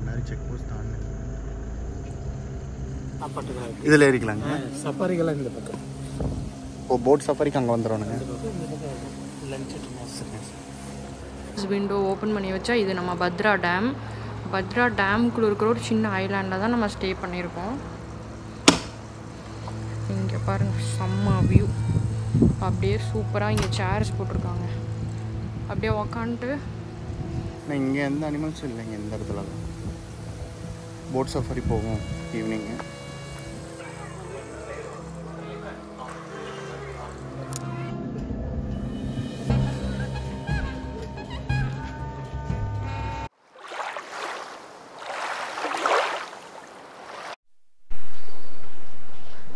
Bannari check post தாண்டி இதில் ஏறிக்கலாங்க. சஃபாரிக்கெல்லாம் இந்த பக்கம். ஓ, போட் சஃபாரிக்கு அங்கே வந்துடுவானுங்க. விண்டோ ஓப்பன் பண்ணி வச்சா இது நம்ம பத்ரா டேம். பத்ரா டேமுக்குள்ள இருக்கிற ஒரு சின்ன ஐலாண்டில் தான் நம்ம ஸ்டே பண்ணியிருக்கோம். இங்கே பாருங்கள், செம்ம வியூ. அப்படியே சூப்பராக இங்கே சேர்ஸ் போட்டிருக்காங்க. அப்படியே உக்காந்துட்டு இங்கே எந்த அனிமல்ஸும் இல்லைங்க இந்த இடத்துல. போட் சஃபாரி போகும் ஈவினிங்கு.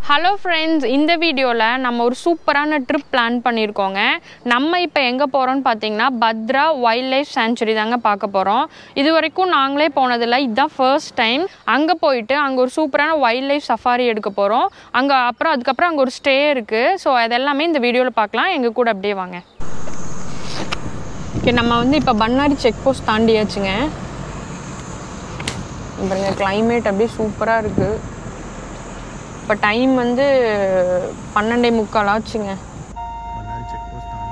ஹலோ ஃப்ரெண்ட்ஸ், இந்த வீடியோவில் நம்ம ஒரு சூப்பரான ட்ரிப் பிளான் பண்ணியிருக்கோங்க. நம்ம இப்போ எங்கே போகிறோன்னு பார்த்தீங்கன்னா பத்ரா வைல்ட் லைஃப் சாங்சுரி தாங்க பார்க்க போகிறோம். இது வரைக்கும் நாங்களே போனதில்லை, இதுதான் ஃபர்ஸ்ட் டைம். அங்கே போயிட்டு அங்கே ஒரு சூப்பரான வைல்ட் லைஃப் சஃபாரி எடுக்க போகிறோம். அதுக்கப்புறம் அங்கே ஒரு ஸ்டே இருக்குது. ஸோ அதெல்லாமே இந்த வீடியோவில் பார்க்கலாம். எங்கள் கூட அப்படியே வாங்க. ஓகே, நம்ம இப்போ பண்ணாரி செக் போஸ்ட் தாண்டியாச்சுங்க. பாருங்க, கிளைமேட் அப்படியே சூப்பராக இருக்குது. இப்போ டைம் 12:45 ஆச்சுங்க. பண்ணாரி செக் போஸ்ட் தாண்டி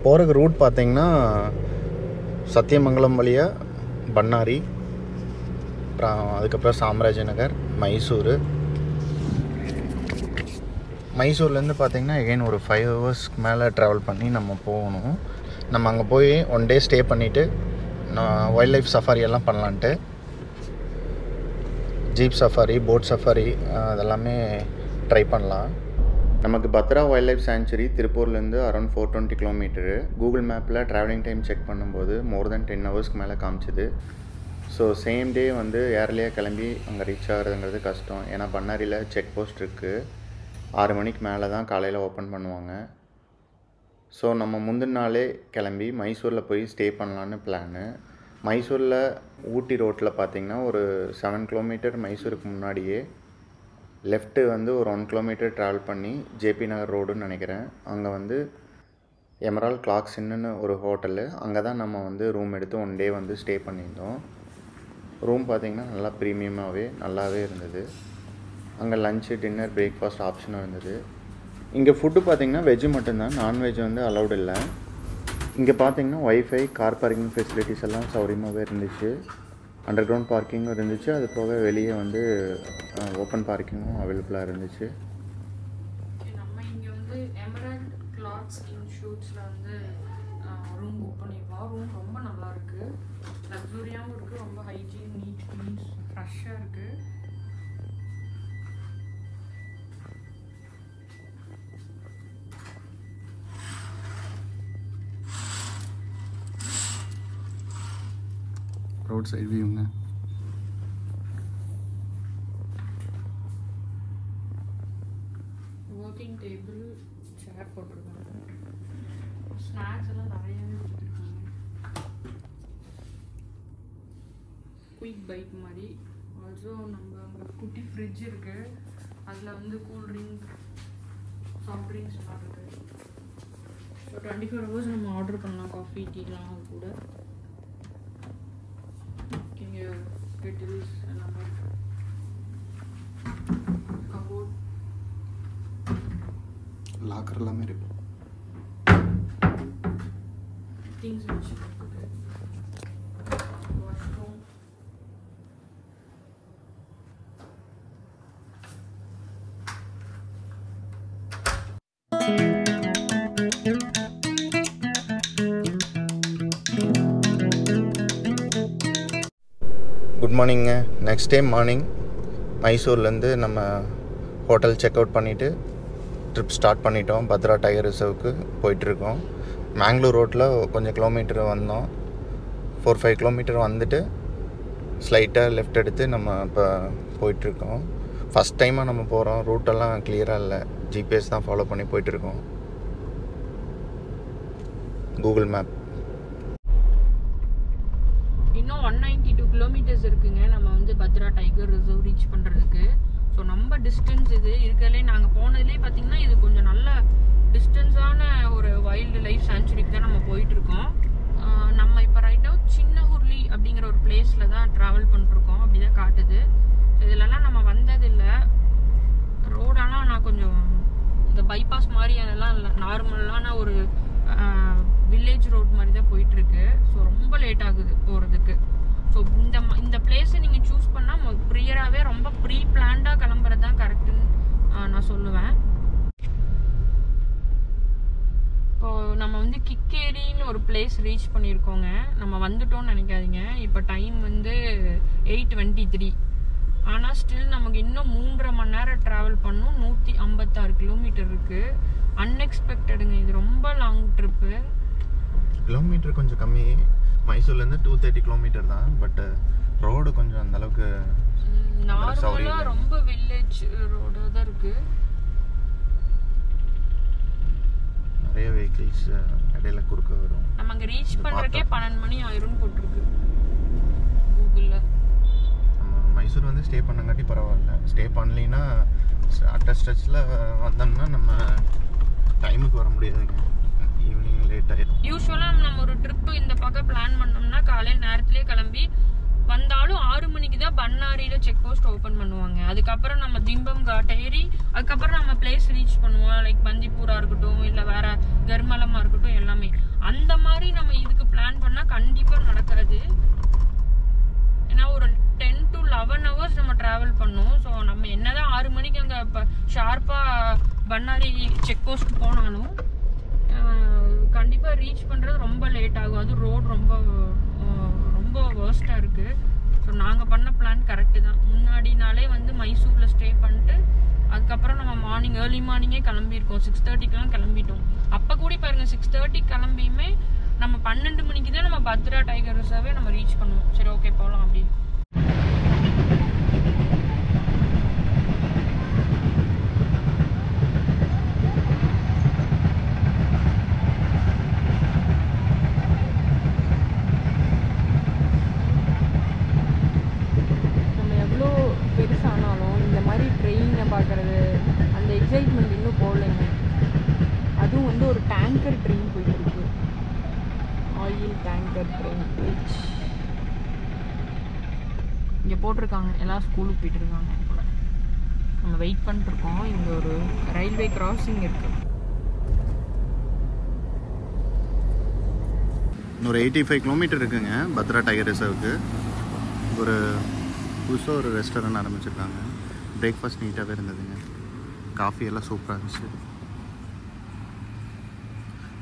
போகிறக்கு ரூட் பார்த்தீங்கன்னா சத்தியமங்கலம் வழியாக பண்ணாரி, அதுக்கப்புறம் சாம்ராஜ் நகர், மைசூர்லேருந்து பார்த்தீங்கன்னா எகைன் ஒரு 5 ஹவர்ஸ்க்கு மேலே ட்ராவல் பண்ணி நம்ம போகணும். நம்ம அங்கே போய் 1 டே ஸ்டே பண்ணிவிட்டு நான் வைல்ட் லைஃப் சஃபாரி எல்லாம் பண்ணலான்ட்டு ஜீப் சஃபாரி, போட் சஃபாரி அதெல்லாமே ட்ரை பண்ணலாம். நமக்கு பத்ரா வைல்ட் லைஃப் சாங்சுரி திருப்பூர்லேருந்து அரௌண்ட் 420 கிலோமீட்டரு. கூகுள் மேப்பில் ட்ராவலிங் டைம் செக் பண்ணும்போது மோர் தென் 10 ஹவர்ஸ்க்கு மேலே காமிச்சிது. ஸோ சேம் டே ஏர்லியாக கிளம்பி அங்கே ரீச் ஆகிறதுங்கிறது கஷ்டம். ஏன்னா பண்ணாரியில் செக் போஸ்ட் இருக்குது. 6 மணிக்கு மேலே தான் காலையில் ஓப்பன் பண்ணுவாங்க. ஸோ நம்ம முந்தின நாளே கிளம்பி மைசூரில் போய் ஸ்டே பண்ணலான்னு பிளானு. மைசூரில் ஊட்டி ரோட்டில் பார்த்திங்கன்னா ஒரு 7 கிலோமீட்டர் மைசூருக்கு முன்னாடியே லெஃப்ட்டு ஒரு 1 கிலோமீட்டர் ட்ராவல் பண்ணி ஜேபி நகர் ரோடுன்னு நினைக்கிறேன். அங்கே எமரால்ட் கிளாக்ஸ் இன்னுன்னு ஒரு ஹோட்டலு. அங்கே தான் நம்ம ரூம் எடுத்து 1 டே ஸ்டே பண்ணியிருந்தோம். ரூம் பார்த்திங்கன்னா நல்லா ப்ரீமியமாகவே நல்லாவே இருந்தது. அங்கே லஞ்சு, டின்னர், பிரேக்ஃபாஸ்ட் ஆப்ஷனும் இருந்தது. இங்கே ஃபுட்டு பார்த்திங்கன்னா வெஜ்ஜு மட்டும்தான், நான்வெஜ் அலௌடு இல்லை. இங்கே பார்த்திங்கன்னா ஒய்ஃபை, கார் பார்க்கிங் ஃபெசிலிட்டிஸ் எல்லாம் சௌரியமாகவே இருந்துச்சு. அண்டர் கிரவுண்ட் பார்க்கிங்கும் இருந்துச்சு. அது போக வெளியே ஓப்பன் பார்க்கிங்கும் அவைலபிளாக இருந்துச்சு. நம்ம இங்கே எமரால்ட் கிளாத்ஸ் இன்ஸ்டியூட்ஸில் ரூம் புக் பண்ணியிருக்கோம். ரூம் ரொம்ப நல்லா இருக்குது, லக்ஸூரியாகவும் இருக்குது, ரொம்ப ஹைஜீன், நீட், க்ளீன், ஃப்ரெஷ்ஷாக இருக்குது. ரோட் சைடு வியூங்க. ஒர்க்கிங் டேபிள், சேர் போட்டிருக்காங்க. ஸ்நாக்ஸ் எல்லாம் நிறையவே வச்சுருக்காங்க. குயிக் பைட் மாதிரி. ஆல்சோ நம்ம அங்கே குட்டி ஃப்ரிட்ஜ் இருக்குது. அதில் கூல் ட்ரிங்க், சாஃப்ட் ட்ரிங்க்ஸ் எல்லாம் இருக்குது. ஸோ 24 ஹவர்ஸ் நம்ம ஆர்டர் பண்ணலாம், காஃபி, டீலாம். அது கூட kettles எல்லாமே இருக்கு. கபோர்ட், லாக்கர் எல்லாமே இருக்கு. திங்ஸ் வச்சுருக்கு. வாஷ்ரூம், குட் மார்னிங்க. நெக்ஸ்ட் டே மார்னிங் மைசூர்லேருந்து நம்ம ஹோட்டல் செக் அவுட் பண்ணிவிட்டு ட்ரிப் ஸ்டார்ட் பண்ணிட்டோம். பத்ரா டைகர் ரிசர்வுக்கு போயிட்டுருக்கோம். மேங்களூர் ரோட்டில் கொஞ்சம் கிலோமீட்டர் வந்தோம். 4-5 கிலோமீட்டர் வந்துட்டு ஸ்லைட்டாக லெஃப்ட் எடுத்து நம்ம இப்போ போயிட்டுருக்கோம். ஃபஸ்ட் டைமாக நம்ம போகிறோம். ரூட்டெல்லாம் கிளியராக இல்லை, ஜிபிஎஸ் தான் ஃபாலோ பண்ணி போயிட்டுருக்கோம். Google map. இன்னும் 192 கிலோமீட்டர்ஸ் இருக்குங்க நம்ம வந்து பத்ரா டைகர் ரிசர்வ் ரீச் பண்ணுறதுக்கு. ஸோ நம்ம டிஸ்டன்ஸ் இது இருக்கிறதுலே நாங்கள் போனதுலேயே பார்த்தீங்கன்னா இது கொஞ்சம் நல்ல டிஸ்டன்ஸான ஒரு வைல்டு லைஃப் சாங்சுரிக்கு தான் நம்ம போயிட்டுருக்கோம். நம்ம இப்போ ரைட்டாக சின்ன ஹுர்லி அப்படிங்கிற ஒரு பிளேஸில் தான் ட்ராவல் பண்ணிருக்கோம், அப்படி தான் காட்டுது. ஸோ இதிலலாம் நம்ம வந்ததில்லை. ரோடெல்லாம் நான் கொஞ்சம் இந்த பைபாஸ் மாதிரி அதெல்லாம் இல்லை, நார்மலான ஒரு வில்லேஜ் ரோட் மாதிரி தான் போயிட்டுருக்கு. ஸோ ரொம்ப லேட் ஆகுது போகிறதுக்கு. ஸோ இந்த பிளேஸை நீங்கள் சூஸ் பண்ணால் ப்ரியராகவே ரொம்ப ப்ரீ பிளான்டாக கிளம்புறது தான் கரெக்டுன்னு நான் சொல்லுவேன். இப்போது நம்ம வந்து கிக்கேரின்னு ஒரு பிளேஸ் ரீச் பண்ணியிருக்கோங்க. நம்ம வந்துட்டோம்னு நினைக்காதீங்க. இப்போ டைம் வந்து 8:23. ஆனால் ஸ்டில் நமக்கு இன்னும் 3.5 மணி நேரம் ட்ராவல் பண்ணும். 156 கிலோமீட்டர் இருக்குது. அன்எக்ஸ்பெக்டடுங்க, இது ரொம்ப லாங் ட்ரிப்பு. கிலோமீட்டர் கொஞ்சம் கம்மி. மைசூர்லேருந்து 230 கிலோமீட்டர் தான். பட் ரோடு கொஞ்சம் அந்தளவுக்கு நார்மலாக ரொம்ப வில்லேஜ் ரோடு தான் இருக்குது. நிறைய வெஹிக்கிள்ஸ் இடையில குறுக்க வரும். நம்ம அங்கே ரீச் பண்ணுறக்கே 12 மணி ஆயிரும்னு போட்டிருக்கு கூகுளில். நம்ம மைசூர் வந்து ஸ்டே பண்ணங்காட்டி பரவாயில்ல. ஸ்டே பண்ணலின்னா அட்ட ஸ்ட்ரெச்சில் வந்தோம்னா நம்ம டைமுக்கு வர முடியாதுங்க. ஈவினிங் லேட் ஆயிடும். யூஸ்வலாக நம்ம ஒரு ட்ரிப்பு இந்த பக்கம் பிளான் பண்ணோம்னா காலையில் நேரத்துலேயே கிளம்பி வந்தாலும் 6 மணிக்கு தான் பன்னாரியில் செக் போஸ்ட் ஓப்பன் பண்ணுவாங்க. அதுக்கப்புறம் நம்ம திம்பம் காட் ஏறி அதுக்கப்புறம் நம்ம பிளேஸ் ரீச் பண்ணுவோம். லைக் பந்திப்பூரா இருக்கட்டும், இல்லை வேற கர்மலமாக இருக்கட்டும், எல்லாமே அந்த மாதிரி நம்ம இதுக்கு பிளான் பண்ணால் கண்டிப்பாக நடக்காது. ஏன்னா ஒரு 10 to 11 ஹவர்ஸ் நம்ம ட்ராவல் பண்ணோம். ஸோ நம்ம என்னதான் 6 மணிக்கு அங்கே இப்போ ஷார்ப்பாக பன்னாரி செக் போஸ்ட் போனாலும் கண்டிப்பாக ரீச் பண்ணுறது ரொம்ப லேட் ஆகும். அது ரோடு ரொம்ப வேர்ஸ்ட்டாக இருக்குது. ஸோ நாங்கள் பண்ண பிளான் கரெக்டு தான். முன்னாடினாலே வந்து மைசூரில் ஸ்டே பண்ணிட்டு அதுக்கப்புறம் நம்ம ஏர்லி மார்னிங்கே கிளம்பியிருக்கோம். 6:30க்கெலாம் கிளம்பிட்டோம். அப்போ கூட பாருங்கள் 6:30 கிளம்பியுமே நம்ம 12 மணிக்கு தான் நம்ம பத்ரா டைகர் ரிசர்வே நம்ம ரீச் பண்ணுவோம். சரி, ஓகே போகலாம் அப்படி. பெருசானாலும் இந்த மாதிரி ட்ரெயினை பார்க்குறது அந்த எக்ஸைட்மெண்ட் இன்னும் போகலைங்க. அதுவும் வந்து ஒரு டேங்கர் ட்ரெயின் போயிட்டுருக்கு, ஆயில் டேங்கர் ட்ரெயின். இங்கே போட்டிருக்காங்க எல்லாம் ஸ்கூலுக்கு போயிட்டுருக்காங்க போல. நம்ம வெயிட் பண்ணிட்டுருக்கோம். இங்கே ஒரு ரயில்வே கிராசிங் இருக்குது. ஒரு 85 கிலோமீட்டர் இருக்குங்க பத்ரா டைகர் ரிசர்வுக்கு. ஒரு புதுசாக ஒரு ரெஸ்டாரண்ட் ஆரம்பிச்சிருக்காங்க. பிரேக்ஃபாஸ்ட் நீட்டாகவே இருந்ததுங்க. காஃபி எல்லாம் சூப்பராக இருந்துச்சு.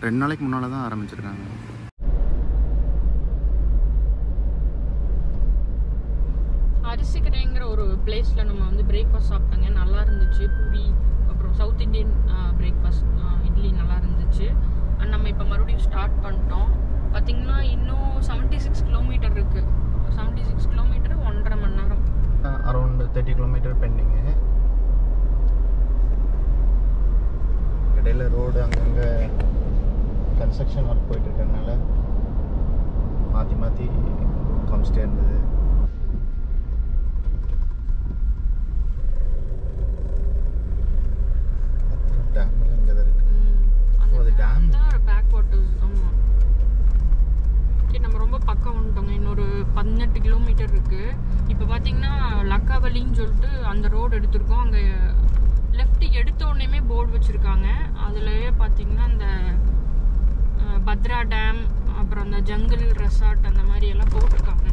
2 நாளைக்கு முன்னால் தான் ஆரம்பிச்சிருக்காங்க. அரிசிக்கடைங்கிற ஒரு பிளேஸில் நம்ம வந்து பிரேக்ஃபாஸ்ட் சாப்பிட்டாங்க. நல்லா இருந்துச்சு. பூரி, அப்புறம் சவுத் இண்டியன் பிரேக்ஃபாஸ்ட், இட்லி நல்லா இருந்துச்சு. நம்ம இப்போ மறுபடியும் ஸ்டார்ட் பண்ணிட்டோம். பார்த்திங்கன்னா இன்னும் 76 கிலோமீட்டர் இருக்குது. 76 கிலோமீட்டர் 1.5 மணி நேரம். Around 30 kilometre pending. இடையில ரோடு அங்கங்கே கன்ஸ்ட்ரக்ஷன் ஒர்க் போயிட்டு இருக்கிறதுனால மாற்றி மாற்றி காமிச்சிட்டே இருந்தது. டேம்லாம் இங்கே தான் இருக்குது. அது டேம் தான் பேக் வாட்டர்ஸ். ஆமாம். சரி, நம்ம ரொம்ப பக்கம் வந்துட்டோங்க. இன்னொரு 18 கிலோமீட்டர் இருக்குது. இப்போ பார்த்தீங்கன்னா லக்காவலின்னு சொல்லிட்டு அந்த ரோடு எடுத்திருக்கோம். அங்கே லெஃப்ட் எடுத்தோடனேமே போர்டு வச்சுருக்காங்க. அதுலேயே பார்த்தீங்கன்னா இந்த பத்ரா டேம், அப்புறம் அந்த ஜங்கிள் ரெசார்ட் அந்த மாதிரி எல்லாம் போட்டிருக்காங்க.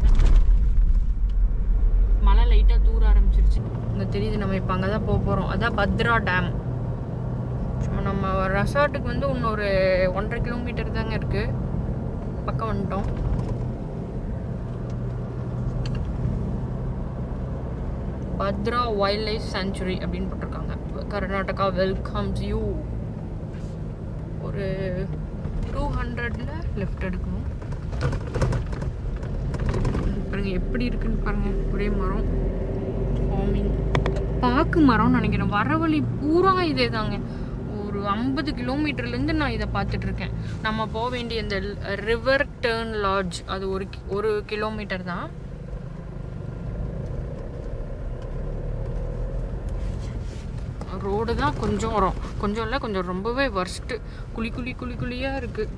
மழை லைட்டாக தூர ஆரம்பிச்சிருச்சு. இங்கே தெரியுது. நம்ம இப்போ அங்கே தான் போக போகிறோம். அதான் பத்ரா டேம். நம்ம ரெசார்ட்டுக்கு வந்து இன்னொரு 1.5 கிலோமீட்டர் தாங்க இருக்குது. பக்கம் வந்துட்டோம். பத்ரா வைல்ட் லைஃப் சாங்சுரி அப்படின்னு போட்டிருக்காங்க. Karnataka welcomes you. ஒரு 200ல் லெஃப்ட் எடுக்கணும். பாருங்கள் எப்படி இருக்குன்னு பாருங்கள். ஒரே மரம் ஃபார்மிங் பாக்கு மரம்னு நினைக்கிறேன். வர வழி பூரா இதே தாங்க. ஒரு 50 கிலோமீட்டர்லேருந்து நான் இதை பார்த்துட்ருக்கேன். நம்ம போக வேண்டிய இந்த ரிவர் டர்ன் லாட்ஜ் அது ஒரு கிலோமீட்டர் தான். ரோடு தான் கொஞ்சம் இல்லை, கொஞ்சம் ரொம்பவே வர்ஸ்ட்டு. குழியாக இருக்குது.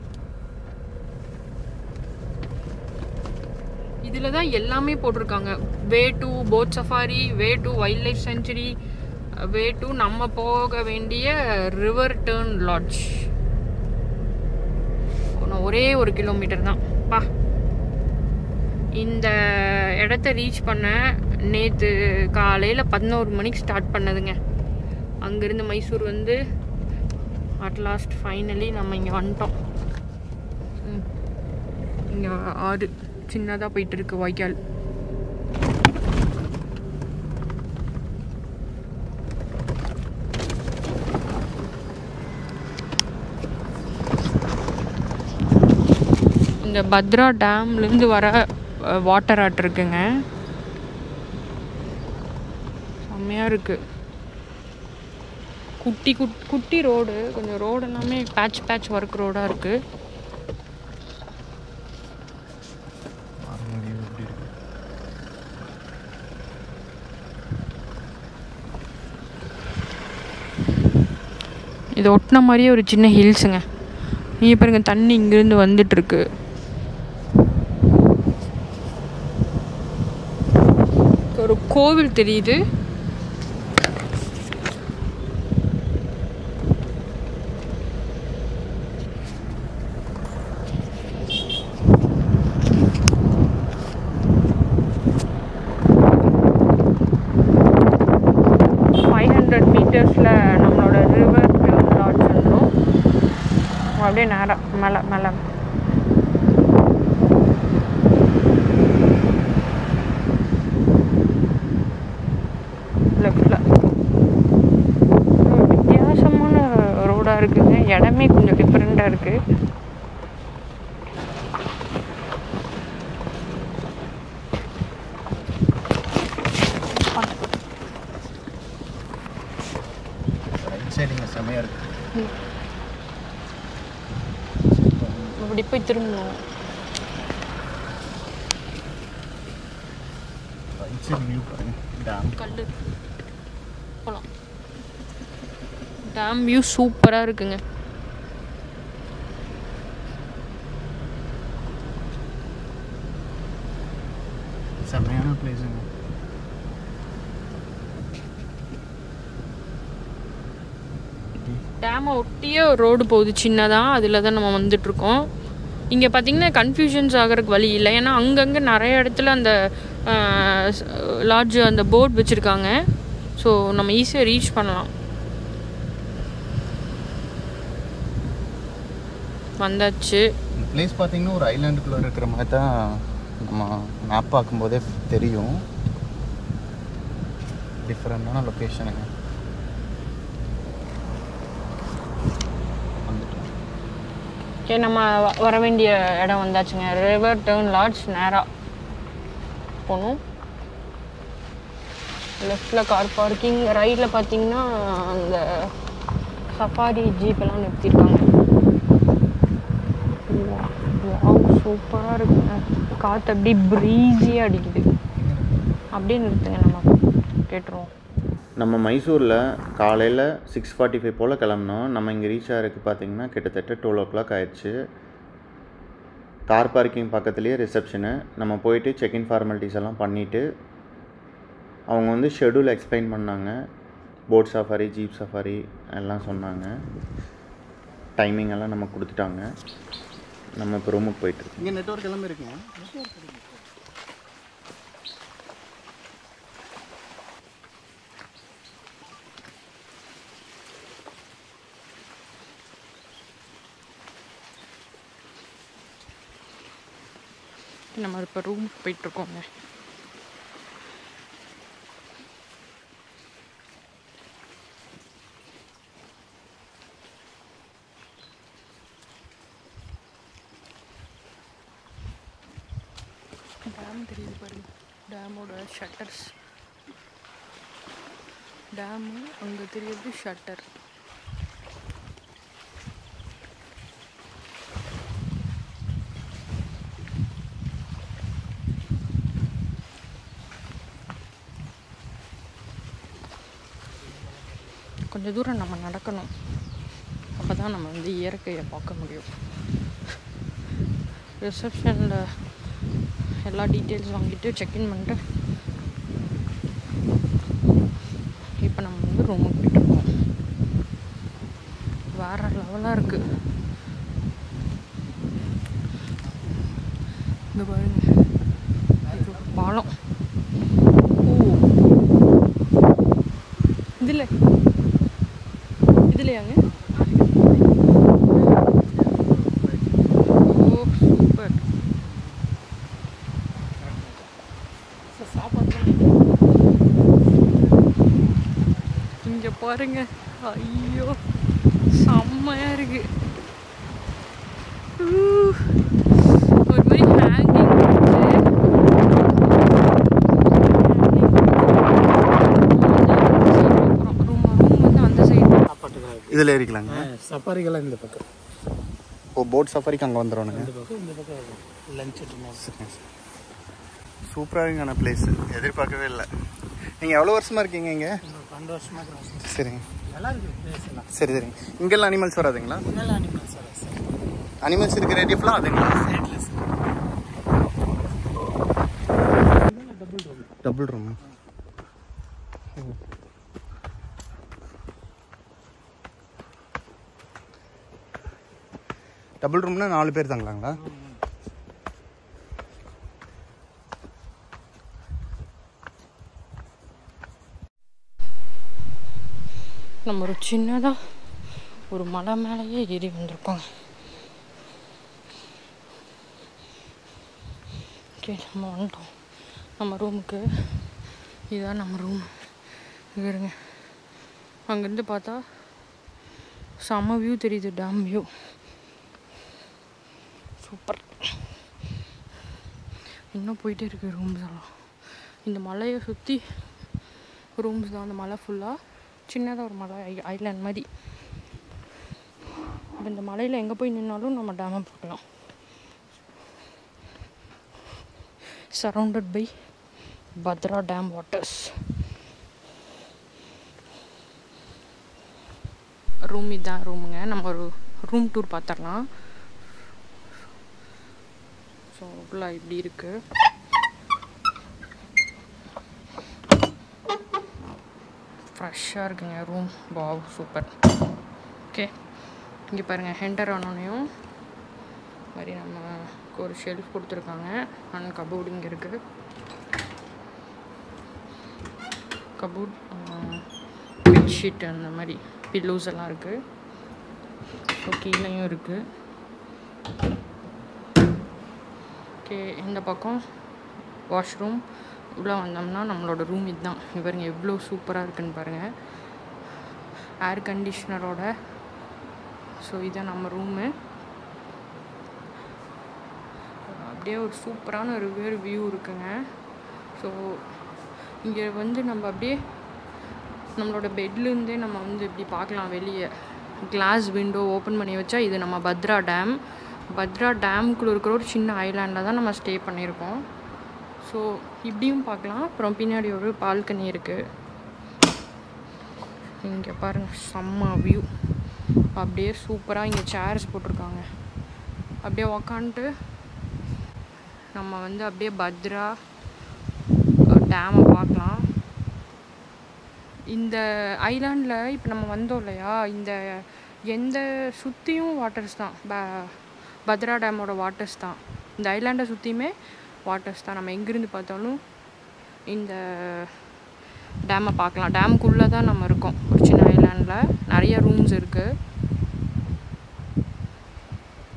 இதில் தான் எல்லாமே போட்டிருக்காங்க. Way to boat safari, way to wild life century, way to நம்ம போக வேண்டிய ரிவர் டர்ன் லாட்ஜ். ஒரே ஒரு கிலோமீட்டர் தான் பா. இந்த இடத்த ரீச் பண்ண நேற்று காலையில் 11 மணிக்கு ஸ்டார்ட் பண்ணதுங்க. அங்கேருந்து மைசூர் வந்து அட்லாஸ்ட் ஃபைனலி நம்ம இங்கே வந்துட்டோம். இங்கே ஆறு சின்னதாக போயிட்டு இருக்கு வாய்க்கால். இந்த பத்ரா டேம்லேருந்து வர வாட்டர் ஆட் இருக்குங்க. செம்மையாக இருக்குது. குட்டி ரோடு, கொஞ்சம் ரோடு எல்லாமே பேட்ச் ஒர்க் ரோடாக இருக்குது. இது ஒட்டின மாதிரியே ஒரு சின்ன ஹில்ஸுங்க. நீங்கள் பாருங்க, தண்ணி இங்கேருந்து வந்துட்டுருக்கு. ஒரு கோவில் தெரியுது. நம்மளோட ரிவர் டர்ன் லாட்ஜ் வந்துடும். அப்படியே நேரம் மேலே லெஃப்டில் வித்தியாசமான ரோடாக இருக்குங்க. இடமே கொஞ்சம் டிஃப்ரெண்ட்டாக இருக்குது. செமையாக இருக்குது. அப்படி போய் திரும்பணும். கல் போகலாம். டேம் வியூ சூப்பராக இருக்குங்க. செமையான பிளேஸுங்க. டேமை ஒட்டியே ரோடு போகுது சின்னதாக. அதில் தான் நம்ம வந்துட்ருக்கோம். இங்கே பார்த்திங்கன்னா கன்ஃபியூஷன்ஸ் ஆகிறதுக்கு வழி இல்லை. ஏன்னா அங்கங்கே நிறைய இடத்துல அந்த லாட்ஜ் அந்த போர்ட் வச்சுருக்காங்க. ஸோ நம்ம ஈஸியாக ரீச் பண்ணலாம். வந்தாச்சு. பிளேஸ் பார்த்திங்கன்னா ஒரு ஐலாண்டுக்குள்ளே இருக்கிற மாதிரி தான் நம்ம மேப் பார்க்கும்போதே தெரியும். டிஃப்ரெண்டான லொக்கேஷனுங்க. ஓகே, நம்ம வர வேண்டிய இடம் வந்தாச்சுங்க. River turn lodge. நேராக போகணும். லெஃப்டில் கார் பார்க்கிங், ரைட்டில் பார்த்தீங்கன்னா அந்த சஃபாரி ஜீப்பெல்லாம் நிறுத்தியிருக்காங்க. சூப்பராக இருக்குங்க. காற்று அப்படியே ப்ரீஸியாக அடிக்குது. அப்படியே நிறுத்துங்க, நம்ம கேட்டுருவோம். நம்ம மைசூரில் காலையில் 6:45 போல் கிளம்புனோம். நம்ம இங்கே ரீச் ஆகிறதுக்கு பார்த்திங்கன்னா கிட்டத்தட்ட 12 o'clock ஆயிடுச்சு. கார் பார்க்கிங் பக்கத்துலேயே ரிசப்ஷனு. நம்ம போயிட்டு செக்இன் ஃபார்மாலிட்டிஸ் எல்லாம் பண்ணிவிட்டு அவங்க வந்து ஷெடியூல் எக்ஸ்பிளைன் பண்ணாங்க. போட் சஃபாரி, ஜீப் சஃபாரி எல்லாம் சொன்னாங்க. டைமிங் எல்லாம் நம்ம கொடுத்துட்டாங்க. நம்ம இப்போ ரூமுக்கு போயிட்டுருக்கோம். இங்கே நெட்வொர்க் எல்லாமே இருக்குங்க. நம்ம இப்போ ரூமுக்கு போயிட்டுருக்கோங்க. டேம் தெரியுது பாருங்க, டேமோட ஷட்டர்ஸ். டேமு அங்கே தெரியுது ஷட்டர். கொஞ்சம் தூரம் நம்ம நடக்கணும், அப்போ தான் நம்ம வந்து இயற்கையை பார்க்க முடியும். ரிசப்ஷனில் எல்லா டீட்டெயில்ஸ் வாங்கிட்டு செக்இன் பண்ணிட்டு இப்போ நம்ம வந்து ரூமுக்கு போயிட்டுருக்கோம். வேறு லெவலாக இருக்குது. இங்கே பாருங்க, இது ஒரு பாலம். ஓ, இதுலையாங்க? ஓ சூப்பர். இங்கே பாருங்க, ஐயோ செம்மையாக இருக்கு. ஒரு மாதிரி ஹேங்கிங் இதில் ஏறிக்கலாங்க. சஃபாரிக்கெல்லாம் இந்த பக்கம். ஓ, போட் சஃபாரிக்கு அங்கே வந்துடுவானுங்க. இந்த பக்கம் லஞ்ச். சூப்பராக இருக்குங்க பிளேஸு, எதிர்பார்க்கவே இல்லை. நீங்கள் எவ்வளோ வருஷமாக இருக்கீங்க இங்கே? 12 வருஷமாக இருக்கிறோம். சரிங்க, நல்லா இருக்குது பிளேஸ் எல்லாம். சரி சரிங்க. இங்கெல்லாம் அனிமல்ஸ் வராதுங்களா? இங்கெல்லாம் அனிமல்ஸ் வராது சார். அனிமல்ஸ் இருக்கிற ஏரியாஃபுல்லாம் அதுங்களா? ரேட்லெஸ். Double room. டபுள் ரூம்னா 4 பேர் தாங்களாங்களா? நம்ம ஒரு சின்னதாக ஒரு மலை மேலேயே ஏறி வந்திருக்கோங்க. ஓகே, நம்ம வந்துட்டோம் நம்ம ரூமுக்கு. இதுதான் நம்ம ரூம். இருங்க, அங்கேருந்து பார்த்தா செம்ம வியூ தெரியுது, டேம் வியூ. சூப்பர். இன்னும் போயிட்டே இருக்குது ரூம்ஸ் எல்லாம். இந்த மலையை சுற்றி ரூம்ஸ் தான். அந்த மலை ஃபுல்லாக சின்னதாக ஒரு மலை, ஐலாண்ட் மாதிரி. இப்போ இந்த மலையில் எங்கே போய் நின்னாலும் நம்ம டேமை பார்க்கலாம். Surrounded by Bhadra dam waters. Room இதுதான் ரூமுங்க. நம்ம ஒரு ரூம் டூர் பார்த்துடலாம். ஸோ ஃபுல்லாக இப்படி இருக்குது. ஃப்ரெஷ்ஷாக இருக்குங்க ரூம். Wow, super. ஓகே, இங்கே பாருங்கள், ஹெண்டர் ஆனோனையும் மாதிரி நம்ம ஒரு ஷெல்ஃப் கொடுத்துருக்காங்க. அண்ட் கபோர்டு இங்கே இருக்குது. கபோர்ட், பெட்ஷீட், அந்த மாதிரி பில்லோஸ் எல்லாம் இருக்குது. ஸோ கீழேயும் இருக்குது. ஓகே, இந்த பக்கம் வாஷ்ரூம். உள்ளே வந்தோம்னா நம்மளோட ரூம் இதுதான். பாருங்க எவ்வளோ சூப்பராக இருக்குன்னு பாருங்கள், ஏர் கண்டிஷ்னரோட. ஸோ இதுதான் நம்ம ரூமு. அப்படியே ஒரு சூப்பரான ஒரு வியூ இருக்குங்க. ஸோ இங்கே வந்து நம்ம அப்படியே நம்மளோட பெட்லேருந்தே நம்ம வந்து இப்படி பார்க்கலாம் வெளியே. கிளாஸ் விண்டோ ஓப்பன் பண்ணி வச்சா இது நம்ம பத்ரா டேம். பத்ரா டேமுக்குள்ளே இருக்கிற ஒரு சின்ன ஐலாண்டில் தான் நம்ம ஸ்டே பண்ணியிருக்கோம். ஸோ இப்படியும் பார்க்கலாம். அப்புறம் பின்னாடி ஒரு பால்கனி இருக்குது. இங்கே பாருங்கள், செம்ம வியூ. அப்படியே சூப்பராக இங்கே சேர்ஸ் போட்டிருக்காங்க. அப்படியே உக்காந்துட்டு நம்ம வந்து அப்படியே பத்ரா டேமை பார்க்கலாம். இந்த ஐலாண்டில் இப்போ நம்ம வந்தோம் இல்லையா, இந்த எந்த சுற்றியும் வாட்டர்ஸ் தான். பத்ரா டேமோட வாட்டர்ஸ் தான். இந்த ஐலாண்டை சுற்றியுமே வாட்டர்ஸ் தான். நம்ம எங்கேருந்து பார்த்தாலும் இந்த டேமை பார்க்கலாம். டேமுக்குள்ளே தான் நம்ம இருக்கோம். ஒரு சின்ன ஐலாண்டில் நிறைய ரூம்ஸ் இருக்குது.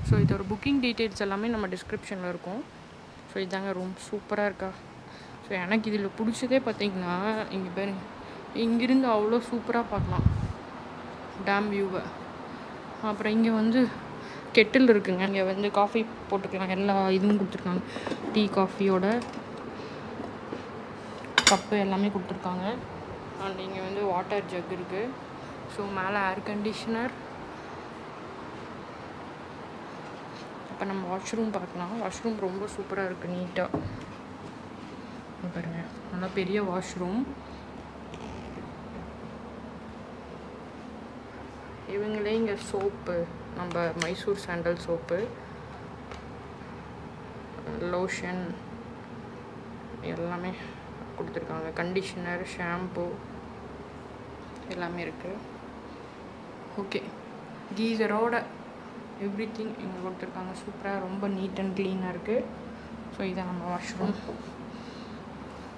ஸோ இதோட புக்கிங் டீட்டெயில்ஸ் எல்லாமே நம்ம டிஸ்கிரிப்ஷனில் இருக்கும். ஸோ இதாங்க ரூம். சூப்பராக இருக்கா? ஸோ எனக்கு இதில் பிடிச்சதே பார்த்திங்கன்னா, இங்கே பாருங்க, இங்கேருந்து அவ்வளோ சூப்பராக பார்க்கலாம் டேம் வியூவை. அப்புறம் இங்கே வந்து கெட்டில் இருக்குங்க. இங்கே வந்து காஃபி போட்டுக்கலாம். எல்லா இதுவும் கொடுத்துருக்காங்க. டீ காஃபியோட கப்பு எல்லாமே கொடுத்துருக்காங்க. அண்ட் இங்கே வந்து வாட்டர் ஜக் இருக்குது. ஸோ மேலே ஏர் கண்டிஷனர். இப்போ நம்ம வாஷ்ரூம் பார்க்கலாம். வாஷ்ரூம் ரொம்ப சூப்பராக இருக்குது, நீட்டாக பாருங்க. நல்லா பெரிய வாஷ்ரூம். இவங்களே இங்கே சோப்பு, நம்ம மைசூர் சாண்டல் சோப்பு, லோஷன் எல்லாமே கொடுத்துருக்காங்க. கண்டிஷனர், ஷாம்பு எல்லாமே இருக்குது. ஓகே, கீசரோட எவ்ரி திங் இங்கே கொடுத்துருக்காங்க. சூப்பராக ரொம்ப நீட் அண்ட் க்ளீனாக இருக்குது. ஸோ இதான் நம்ம வாஷ்ரூம்.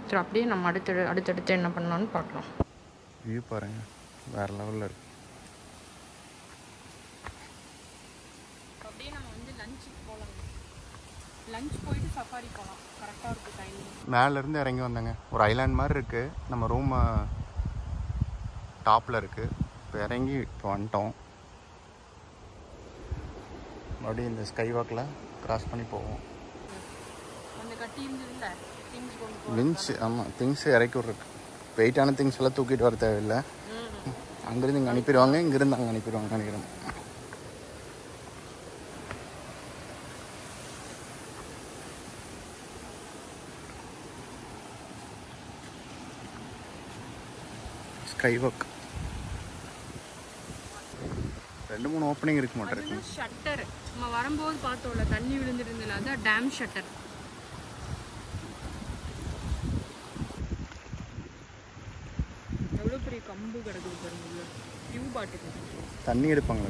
சரி, அப்படியே நம்ம அடுத்தடுத்து என்ன பண்ணலான்னு பார்க்கலாம். வியூ பாருங்கள், வேறு லெவலில் இருக்குது. அப்படியே நம்ம வந்து லஞ்சுக்கு போகலாம். லஞ்ச் போயிட்டு சஃபாரி போகலாம். கரெக்டாக இருக்குது டைமிங். மேலேருந்து இறங்கி வந்தேங்க. ஒரு ஐலாண்ட் மாதிரி இருக்குது. நம்ம ரூம் டாப்பில் இருக்குது. இப்போ இறங்கி இப்போ வந்துட்டோம். மறுபடியும் இந்த ஸ்கை வாக்கில் கிராஸ் பண்ணி போவோம். அந்த கட்டி இருந்ததுல திங்ஸ் கொண்டு வின்ஸ், ஆமாம், திங்ஸ் இறக்கி விட்ருக்கு. வெயிட்டான திங்ஸ் எல்லாம் தூக்கிட்டு வர தேவையில்லை. அங்கேருந்து இங்கே அனுப்பிடுவாங்க, இங்கேருந்து அங்கே அனுப்பிடுவாங்க நினைக்கிறேன். ஸ்கை வாக் 2-3 ஓப்பனிங் இருக்க மாட்டேருக்கு. ஷட்டர் நம்ம வரும்போது பார்த்தோம்ல, தண்ணி விழுந்துருந்ததுல, அதான் டேம் ஷட்டர். எவ்வளோ பெரிய கம்பு கிடக்குது பாருங்க. டியூ பாட்டுக்கு தண்ணி எடுப்பாங்க.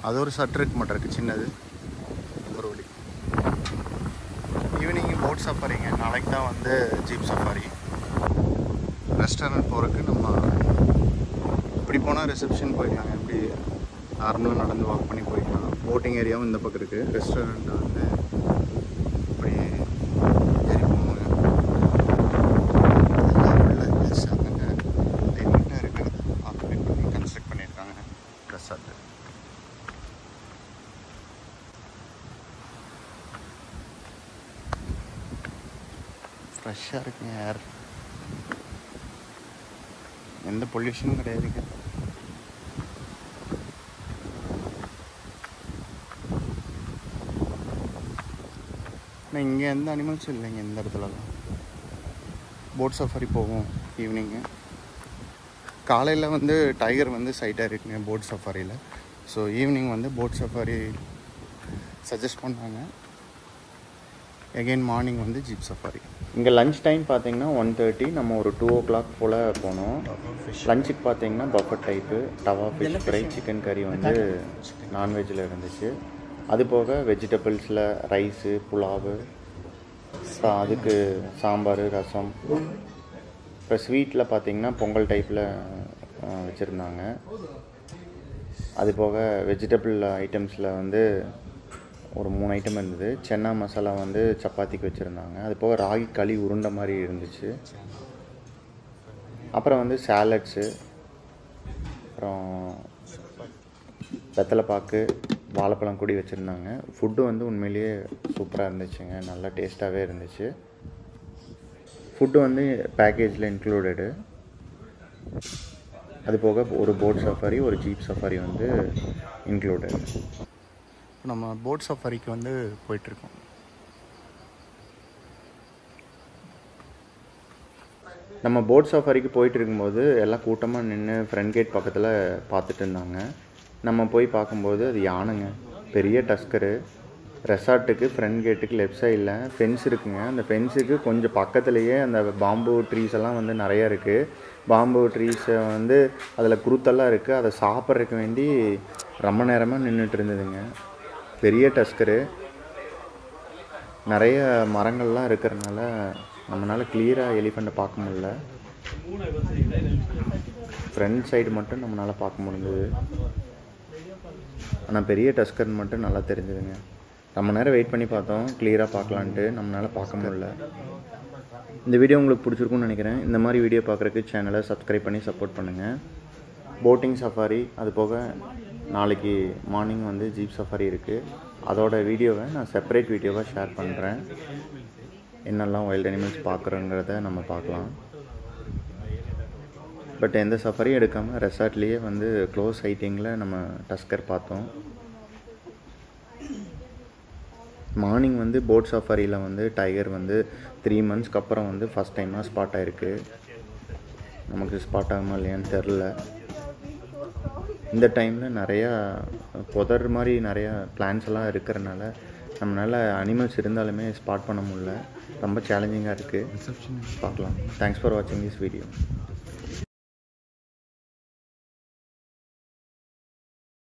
அது ஒரு ஷட்டர் இருக்க மாட்டேருக்கு, சின்னது. ஒரு வழி ஈவினிங் போட் சஃபாரிங்க. நாளைக்கு தான் வந்து ஜீப் சஃபாரி. ரெஸ்டாரண்ட் போகிறதுக்கு நம்ம இப்படி போனால் ரிசப்ஷன் போய்க்கலாங்க. இப்படி நார்மலாக நடந்து வாக் பண்ணி போய்க்கலாம். போட்டிங் ஏரியாவும் இந்த பக்கம் இருக்குது. ரெஸ்டாரண்ட் வந்து இப்படி ஏறி போவாங்க. அங்கே நீட்டாக இருக்கிறது ஆக்குபேட் பண்ணி கன்ஸ்ட்ரக்ட் பண்ணியிருக்காங்க ரெசார்ட்டு. ஃப்ரெஷ்ஷாக இருக்குங்க ஏர். எந்த பொல்யூஷனும் கிடையாதுங்க. ஆனால் இங்கே எந்த அனிமல்ஸும் இல்லைங்க இந்த இடத்துலலாம். போட் சஃபாரி போவோம் ஈவினிங்கு. காலையில் வந்து டைகர் வந்து சைட்டாக இருக்குங்க போட் சஃபாரியில். ஸோ ஈவினிங் வந்து போட் சஃபாரி சஜஸ்ட் பண்ணாங்க. எகெயின் மார்னிங் வந்து ஜீப் சஃபாரி. இங்கே லஞ்ச் டைம் பார்த்தீங்கன்னா 1:30. நம்ம ஒரு 2 o'clock போல் போனோம். லஞ்சுக்கு பார்த்தீங்கன்னா buffet type, tawa fish fry, chicken கறி வந்து நான்வெஜ்ஜில் இருந்துச்சு. அது போக வெஜிடபிள்ஸில் ரைஸு, புலாவு, அதுக்கு சாம்பார், ரசம். இப்போ ஸ்வீட்டில் பார்த்தீங்கன்னா பொங்கல் டைப்பில் வச்சுருந்தாங்க. அது போக வெஜிடபிள் ஐட்டம்ஸில் வந்து ஒரு 3 ஐட்டம் இருந்தது. சென்னா மசாலா வந்து சப்பாத்திக்கு வச்சுருந்தாங்க. அது போக ராகி களி உருண்டை மாதிரி இருந்துச்சு. அப்புறம் வந்து சாலட்ஸு, அப்புறம் வெத்தலைப்பாக்கு, வாழைப்பழம் கூடி வச்சுருந்தாங்க. ஃபுட்டு வந்து உண்மையிலேயே சூப்பராக இருந்துச்சுங்க. நல்லா டேஸ்ட்டாகவே இருந்துச்சு. ஃபுட்டு வந்து பேக்கேஜில் இன்க்ளூடடு. அது போக ஒரு போட் சஃபாரி, ஒரு ஜீப் சஃபாரி வந்து இன்க்ளூடடு. நம்ம போட் சஃபாரிக்கு வந்து போயிட்டுருக்கோம். நம்ம போட் சஃபாரிக்கு போயிட்டு இருக்கும்போது எல்லாம் கூட்டமாக நின்று ஃப்ரண்ட் கேட் பக்கத்தில் பார்த்துட்டு இருந்தாங்க. நம்ம போய் பார்க்கும்போது அது யானைங்க, பெரிய டஸ்கரு. ரெசார்ட்டுக்கு ஃப்ரண்ட் கேட்டுக்கு லெஃப்ட் சைடில் ஃபென்ஸ் இருக்குங்க. அந்த ஃபென்ஸுக்கு கொஞ்சம் பக்கத்துலேயே அந்த பாம்பு ட்ரீஸ் எல்லாம் வந்து நிறையா இருக்குது. பாம்பு ட்ரீஸை வந்து அதில் குருத்தெல்லாம் இருக்குது. அதை சாப்பிட்றதுக்கு வேண்டி ரொம்ப நேரமாக நின்றுட்டு இருந்ததுங்க. பெரிய டஸ்கரு. நிறைய மரங்கள்லாம் இருக்கிறதுனால நம்மளால் கிளியராக எலிஃபெண்ட்டை பார்க்க முடியல. ஃப்ரண்ட் சைடு மட்டும் நம்மளால் பார்க்க முடிஞ்சது. ஆனால் பெரிய டஸ்கர் மட்டும் நல்லா தெரிஞ்சுதுங்க. ரொம்ப நேரம் வெயிட் பண்ணி பார்த்தோம் கிளியராக பார்க்கலான்ட்டு, நம்மளால் பார்க்க முடியல. இந்த வீடியோ உங்களுக்கு பிடிச்சிருக்குன்னு நினைக்கிறேன். இந்த மாதிரி வீடியோ பார்க்குறதுக்கு சேனலை சப்ஸ்கிரைப் பண்ணி சப்போர்ட் பண்ணுங்கள். போட்டிங் சஃபாரி, அது போக நாளைக்கு மார்னிங் வந்து ஜீப் சஃபாரி இருக்குது. அதோட வீடியோவை நான் செப்பரேட் வீடியோவாக ஷேர் பண்ணுறேன். என்னெல்லாம் வைல்ட் அனிமல்ஸ் பார்க்குறோங்கிறத நம்ம பார்க்கலாம். பட் எந்த சஃபாரியும் எடுக்காமல் ரெசார்ட்லேயே வந்து க்ளோஸ் சைட்டிங்கில் நம்ம டஸ்கர் பார்த்தோம். மார்னிங் வந்து போட் சஃபாரியில் வந்து டைகர் வந்து 3 monthsக்கு அப்புறம் வந்து ஃபஸ்ட் டைமாக ஸ்பாட் ஆகிருக்கு. நமக்கு ஸ்பாட் ஆகுமா இல்லையான்னு தெரில. இந்த டைமில் நிறையா புதர் மாதிரி நிறையா பிளான்ஸ் எல்லாம் இருக்கிறனால நம்மளால் அனிமல்ஸ் இருந்தாலுமே ஸ்பாட் பண்ண முடியல. ரொம்ப சேலஞ்சிங்காக இருக்குது. பார்க்கலாம். தேங்க்ஸ் ஃபார் வாட்சிங் திஸ் வீடியோ.